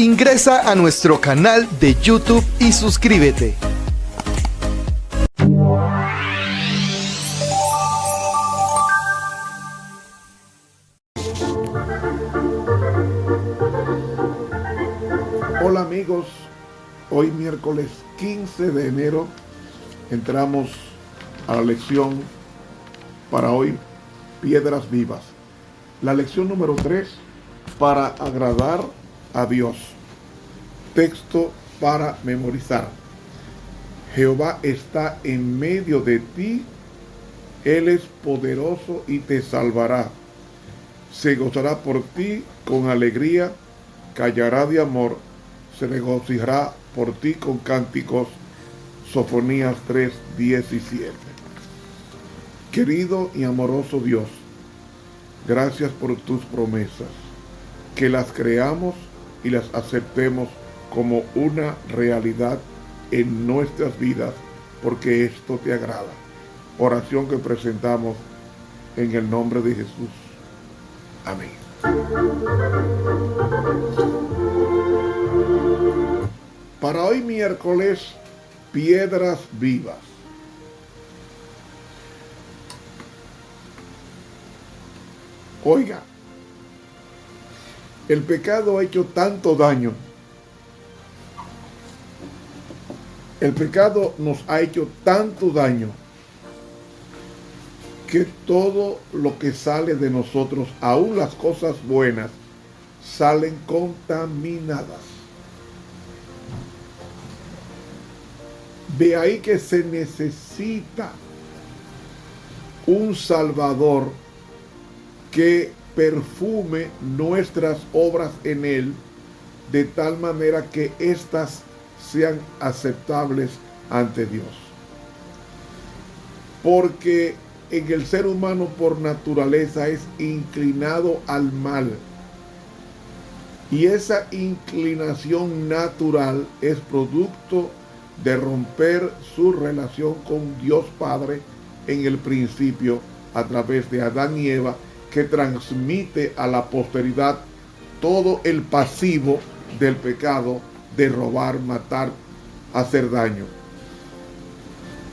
Ingresa a nuestro canal de YouTube y suscríbete. Hola amigos, hoy miércoles 15 de enero entramos a la lección para hoy, Piedras Vivas. La lección número 3, para agradar a Dios. Texto para memorizar. Jehová está en medio de ti, Él es poderoso y te salvará. Se gozará por ti con alegría, callará de amor, se regocijará por ti con cánticos. Sofonías 3:17. Querido y amoroso Dios, gracias por tus promesas, que las creamos y las aceptemos como una realidad en nuestras vidas, porque esto te agrada. Oración que presentamos en el nombre de Jesús. Amén. Para hoy miércoles, Piedras Vivas. Oiga, el pecado ha hecho tanto daño. El pecado nos ha hecho tanto daño que todo lo que sale de nosotros, aún las cosas buenas, salen contaminadas. De ahí que se necesita un Salvador que perfume nuestras obras en Él, de tal manera que éstas sean aceptables ante Dios. Porque en el ser humano por naturaleza es inclinado al mal. Y esa inclinación natural es producto de romper su relación con Dios Padre en el principio a través de Adán y Eva, que transmite a la posteridad todo el pasivo del pecado de robar, matar, hacer daño.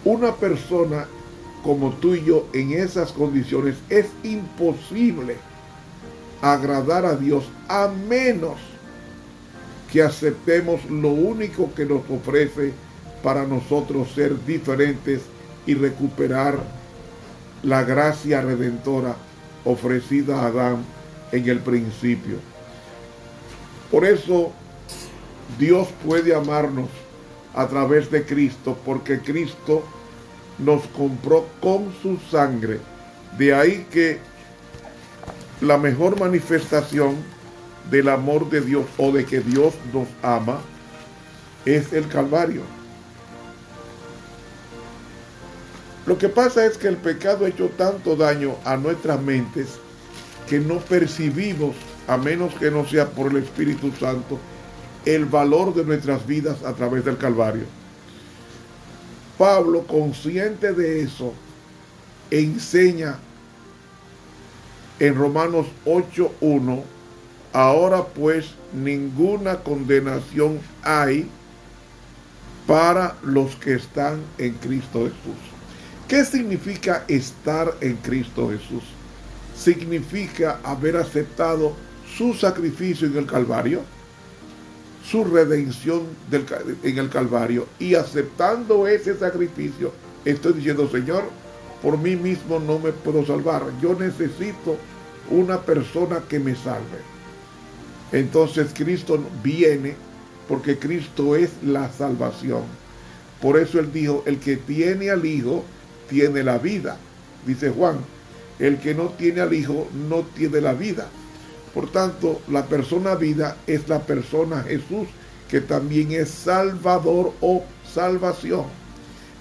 Una persona como tú y yo en esas condiciones es imposible agradar a Dios a menos que aceptemos lo único que nos ofrece para nosotros ser diferentes y recuperar la gracia redentora ofrecida a Adán en el principio. Por eso Dios puede amarnos a través de Cristo, porque Cristo nos compró con su sangre. De ahí que la mejor manifestación del amor de Dios, o de que Dios nos ama, es el Calvario. Lo que pasa es que el pecado ha hecho tanto daño a nuestras mentes que no percibimos, a menos que no sea por el Espíritu Santo, el valor de nuestras vidas a través del Calvario. Pablo, consciente de eso, enseña en Romanos 8:1, ahora pues ninguna condenación hay para los que están en Cristo Jesús. ¿Qué significa estar en Cristo Jesús? Significa haber aceptado su sacrificio en el Calvario, su redención en el Calvario, y aceptando ese sacrificio, estoy diciendo: Señor, por mí mismo no me puedo salvar, yo necesito una persona que me salve. Entonces Cristo viene, porque Cristo es la salvación. Por eso Él dijo: el que tiene al Hijo tiene la vida. Dice Juan: el que no tiene al Hijo no tiene la vida. Por tanto, la persona vida es la persona Jesús, que también es Salvador o salvación.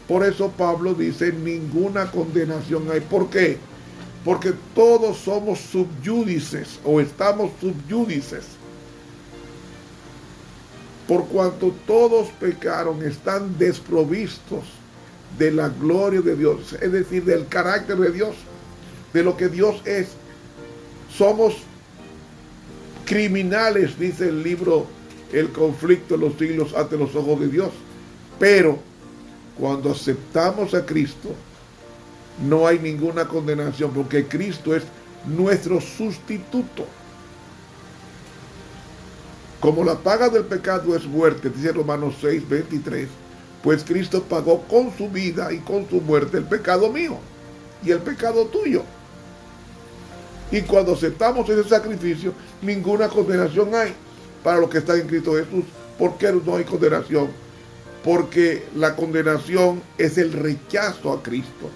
Por eso Pablo dice: ninguna condenación hay. ¿Por qué? Porque todos somos subyúdices, o estamos subyúdices. Por cuanto todos pecaron, están desprovistos de la gloria de Dios, es decir, del carácter de Dios, de lo que Dios es. Somos criminales, dice el libro el conflicto de los siglos ante los ojos de Dios. Pero cuando aceptamos a Cristo, no hay ninguna condenación, porque Cristo es nuestro sustituto. Como la paga del pecado es muerte, dice Romanos 6:23, pues Cristo pagó con su vida y con su muerte el pecado mío y el pecado tuyo. Y cuando aceptamos ese sacrificio, ninguna condenación hay para los que están en Cristo Jesús. ¿Por qué no hay condenación? Porque la condenación es el rechazo a Cristo.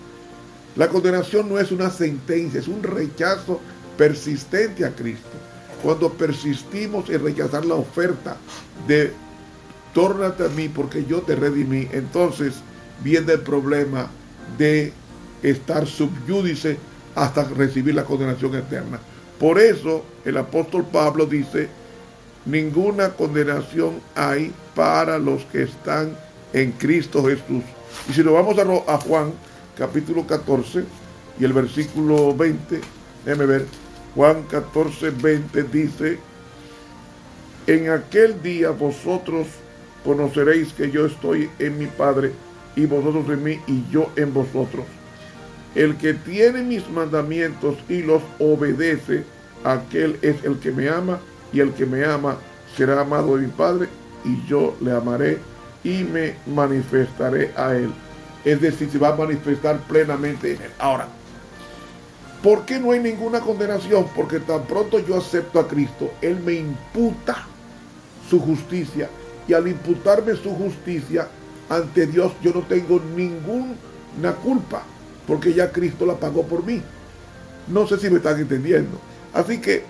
La condenación no es una sentencia, es un rechazo persistente a Cristo. Cuando persistimos en rechazar la oferta de tórnate a mí porque yo te redimí, entonces viene el problema de estar subyúdice hasta recibir la condenación eterna. Por eso el apóstol Pablo dice, ninguna condenación hay para los que están en Cristo Jesús. Y si nos vamos a Juan, capítulo 14, y el versículo 20, déjeme ver, Juan 14, 20 dice, en aquel día vosotros conoceréis que yo estoy en mi Padre, y vosotros en mí, y yo en vosotros. El que tiene mis mandamientos y los obedece, aquel es el que me ama, y el que me ama será amado de mi Padre, y yo le amaré y me manifestaré a él. Es decir, se va a manifestar plenamente en él. Ahora, ¿por qué no hay ninguna condenación? Porque tan pronto yo acepto a Cristo, Él me imputa su justicia, y al imputarme su justicia ante Dios, yo no tengo ninguna culpa, porque ya Cristo la pagó por mí. No sé si me están entendiendo. Así que,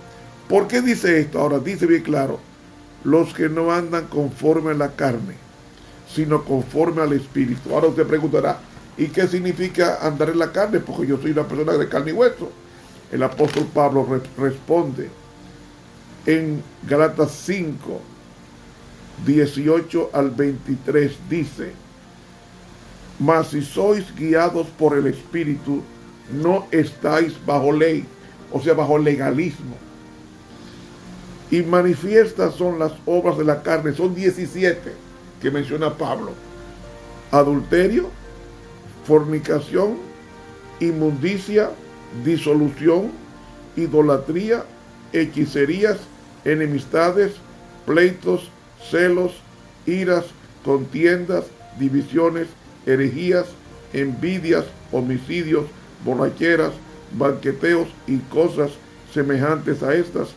¿por qué dice esto? Ahora dice bien claro, los que no andan conforme a la carne, sino conforme al Espíritu. Ahora usted preguntará, ¿y qué significa andar en la carne? Porque yo soy una persona de carne y hueso. El apóstol Pablo responde en Gálatas 5, 18 al 23, dice, mas si sois guiados por el Espíritu, no estáis bajo ley, o sea, bajo legalismo. Y manifiestas son las obras de la carne, son 17 que menciona Pablo: adulterio, fornicación, inmundicia, disolución, idolatría, hechicerías, enemistades, pleitos, celos, iras, contiendas, divisiones, herejías, envidias, homicidios, borracheras, banqueteos y cosas semejantes a estas,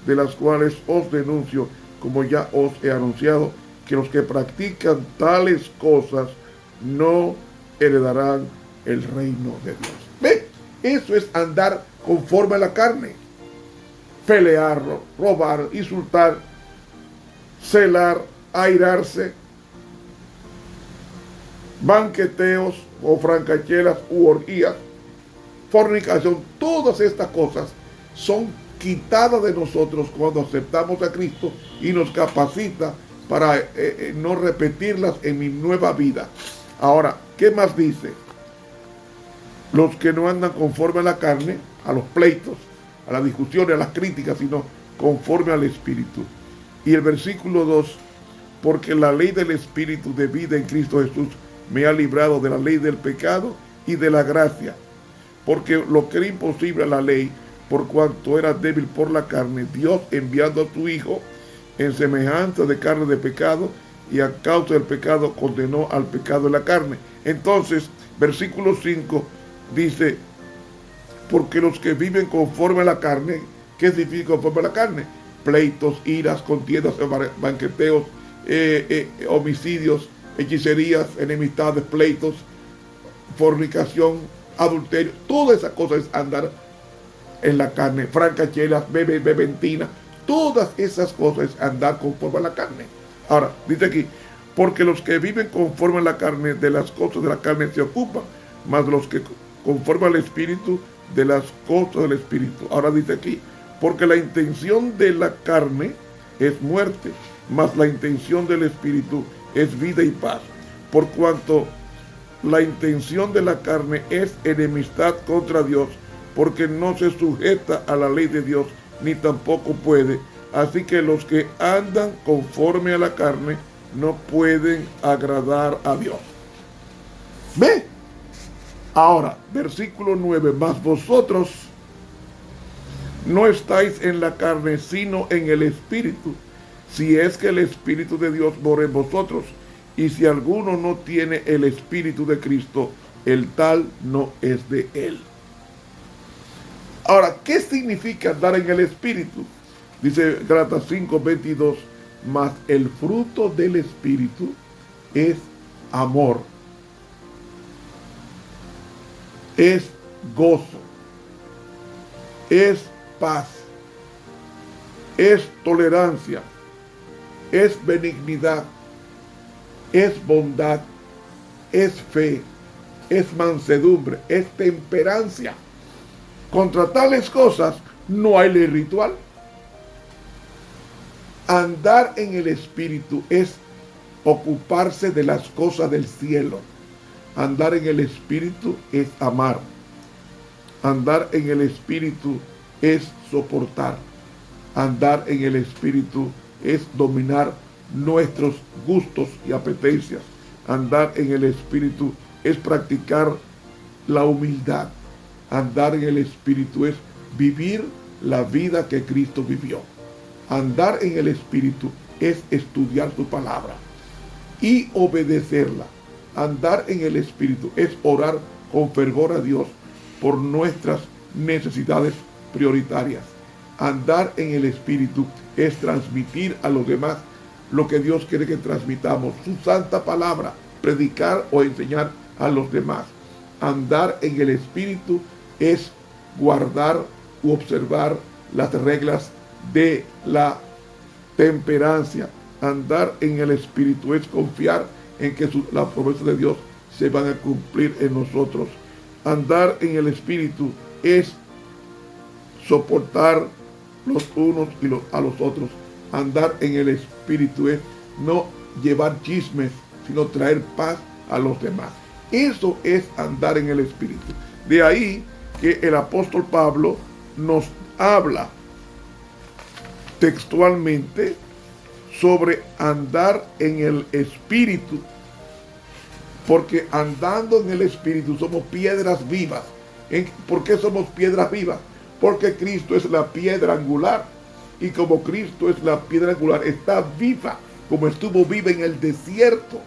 de las cuales os denuncio, como ya os he anunciado, que los que practican tales cosas no heredarán el reino de Dios. ¿Ve? Eso es andar conforme a la carne. Pelear, robar, insultar, celar, airarse, banqueteos o francachelas u orgías, fornicación, todas estas cosas son quitadas de nosotros cuando aceptamos a Cristo y nos capacita para no repetirlas en mi nueva vida. Ahora, ¿qué más dice? Los que no andan conforme a la carne, a los pleitos, a las discusiones, a las críticas, sino conforme al Espíritu. Y el versículo 2, porque la ley del Espíritu de vida en Cristo Jesús me ha librado de la ley del pecado y de la gracia. Porque lo que era imposible a la ley, por cuanto era débil por la carne, Dios enviando a su Hijo en semejanza de carne de pecado, y a causa del pecado condenó al pecado en la carne. Entonces, versículo 5 dice, porque los que viven conforme a la carne, ¿qué significa conforme a la carne? Pleitos, iras, contiendas, banqueteos, homicidios, hechicerías, enemistades, pleitos, fornicación, adulterio, todas esas cosas es andar en la carne, francachelas, beventina, todas esas cosas es andar conforme a la carne. Ahora, dice aquí, porque los que viven conforme a la carne, de las cosas de la carne se ocupan, mas los que conforme al Espíritu, de las cosas del Espíritu. Ahora dice aquí, porque la intención de la carne es muerte, mas la intención del Espíritu es vida y paz. Por cuanto la intención de la carne es enemistad contra Dios, porque no se sujeta a la ley de Dios, ni tampoco puede, Así que los que andan conforme a la carne no pueden agradar a Dios. ¿Ve? Ahora, versículo 9, mas vosotros no estáis en la carne, sino en el Espíritu, si es que el Espíritu de Dios mora en vosotros. Y si alguno no tiene el Espíritu de Cristo, el tal no es de él. Ahora, ¿qué significa andar en el Espíritu? Dice Gálatas 5:22, mas el fruto del Espíritu es amor, es gozo, es paz, es tolerancia, es benignidad, es bondad, es fe, es mansedumbre, es temperancia. Contra tales cosas no hay ley ritual. Andar en el Espíritu es ocuparse de las cosas del cielo. Andar en el Espíritu es amar. Andar en el Espíritu es soportar. Andar en el Espíritu es dominar nuestros gustos y apetencias. Andar en el Espíritu es practicar la humildad. Andar en el Espíritu es vivir la vida que Cristo vivió. Andar en el Espíritu es estudiar su palabra y obedecerla. Andar en el Espíritu es orar con fervor a Dios por nuestras necesidades prioritarias. Andar en el Espíritu es transmitir a los demás lo que Dios quiere que transmitamos, su santa palabra, predicar o enseñar a los demás. Andar en el Espíritu es guardar u observar las reglas de la temperancia. Andar en el Espíritu es confiar en que las promesas de Dios se van a cumplir en nosotros. Andar en el Espíritu es soportar los unos a los otros. Andar en el Espíritu es no llevar chismes, sino traer paz a los demás. Eso es andar en el Espíritu. De ahí que el apóstol Pablo nos habla textualmente sobre andar en el Espíritu, porque andando en el Espíritu somos piedras vivas. ¿Por qué somos piedras vivas? Porque Cristo es la piedra angular, y como Cristo es la piedra angular, está viva, como estuvo viva en el desierto.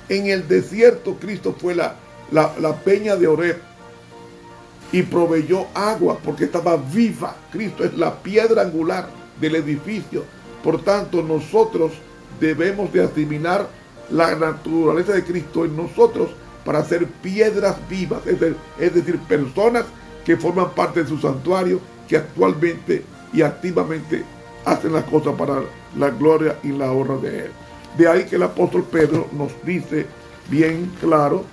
En el desierto Cristo fue la peña de Oreb y proveyó agua porque estaba viva. Cristo es la piedra angular del edificio. Por tanto, nosotros debemos de asimilar la naturaleza de Cristo en nosotros para ser piedras vivas, es decir, personas que forman parte de su santuario, que actualmente y activamente hacen las cosas para la gloria y la honra de Él. De ahí que el apóstol Pedro nos dice bien claro,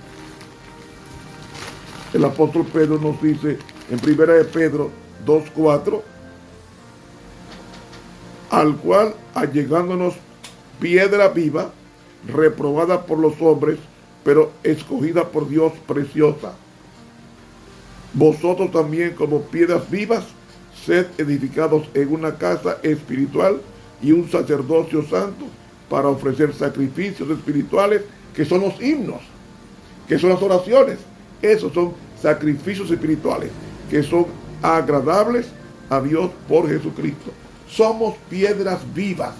el apóstol Pedro nos dice en 1 de Pedro 2:4, al cual allegándonos piedra viva, reprobada por los hombres, pero escogida por Dios, preciosa. Vosotros también, como piedras vivas, sed edificados en una casa espiritual y un sacerdocio santo para ofrecer sacrificios espirituales, que son los himnos, que son las oraciones. Esos son sacrificios espirituales que son agradables a Dios por Jesucristo. Somos piedras vivas.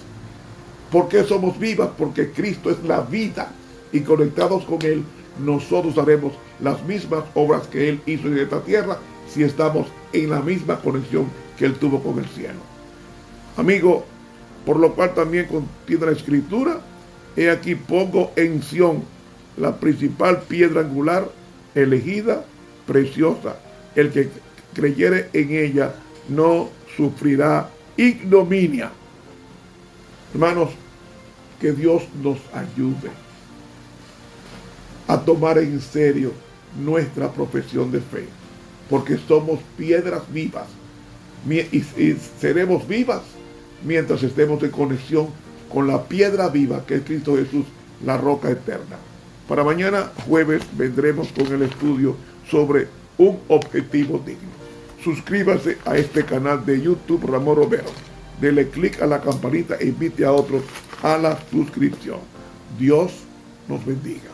¿Por qué somos vivas? Porque Cristo es la vida, y conectados con Él nosotros haremos las mismas obras que Él hizo en esta tierra, si estamos en la misma conexión que Él tuvo con el cielo. Amigo, por lo cual también contiene la Escritura: he aquí pongo en Sión la principal piedra angular, elegida, preciosa. El que creyere en ella no sufrirá ignominia. Hermanos, que Dios nos ayude a tomar en serio nuestra profesión de fe, porque somos piedras vivas y seremos vivas mientras estemos en conexión con la piedra viva que es Cristo Jesús, la roca eterna. Para mañana jueves vendremos con el estudio sobre un objetivo digno. Suscríbase a este canal de YouTube Ramón Romero. dele clic a la campanita e invite a otros a la suscripción. Dios nos bendiga.